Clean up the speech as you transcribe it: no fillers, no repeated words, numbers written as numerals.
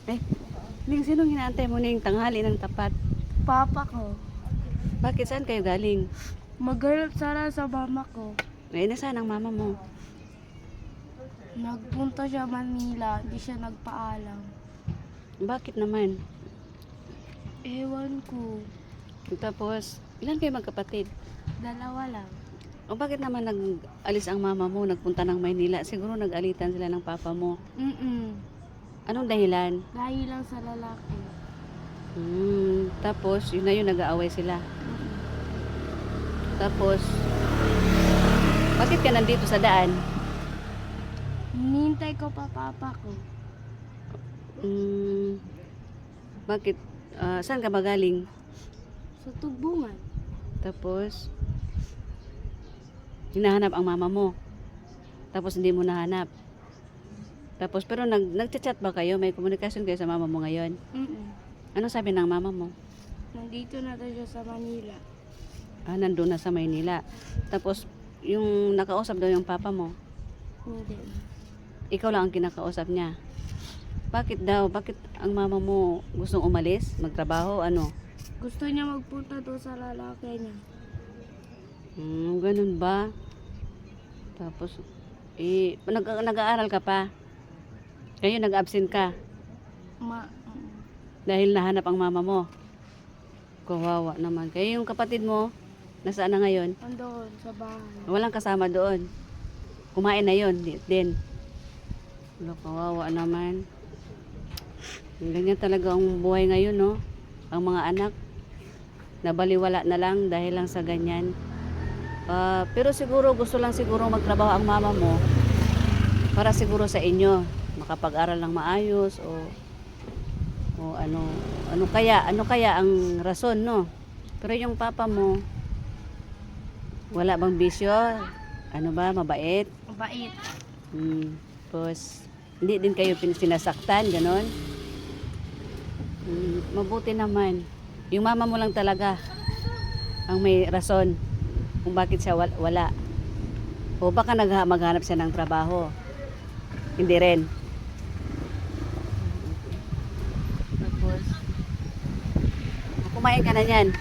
Eh, Ning, sinong hinaantay mo ning tanghali ng tapat? Papa ko. Bakit saan kayo galing? Maghanap sana sa mama ko. Eh, nasaan ang mama mo? Nagpunta siya Manila, hindi siya nagpaalam. Bakit naman? Ewan ko. Tapos, ilan kayo magkapatid? Dalawa lang. O bakit naman nag-alis ang mama mo, nagpunta ng Maynila? Siguro nag-alitan sila ng papa mo. Anong dahilan? Dahil lang sa lalaki. Tapos, yun na yun, nag-aaway sila. Tapos, bakit ka nandito sa daan? Hinihintay ko pa papa ko. Bakit? Saan ka ba galing? Sa tubungan. Tapos, hinahanap ang mama mo. Tapos, hindi mo nahanap. Tapos, pero nag-chat ba kayo? May komunikasyon kayo sa mama mo ngayon? Ano sabi ng mama mo? Nandito na daw siya sa Manila. Nandun na sa Maynila. Tapos, yung nakausap daw yung papa mo, Hindi. ikaw lang ang kinakausap niya. Bakit daw? Bakit ang mama mo gustong umalis? Magtrabaho? Ano? Gusto niya magpunta doon sa lalaki niya. Ganun ba? Tapos, nag-aaral ka pa? Kayo nag-absent ka? Dahil nahanap ang mama mo? Kawawa naman. Kaya yung kapatid mo, nasaan na ngayon? Andoon sa bahay. Walang kasama doon. Kumain na yun din. Wala, kawawa naman. Ganyan talaga ang buhay ngayon, no? Ang mga anak, nabaliwala na lang dahil lang sa ganyan. Pero siguro, gusto lang siguro magtrabaho ang mama mo para siguro sa inyo. Makapag-aral ng maayos o ano kaya ang rason, no? Pero yung papa mo, wala bang bisyo? Ano ba, mabait? Mabait. Tapos, hindi din kayo sinasaktan, ganon? Mabuti naman. Yung mama mo lang talaga ang may rason kung bakit siya wala. O baka maghanap siya ng trabaho. Hindi rin. Tapos, kumain ka na yan.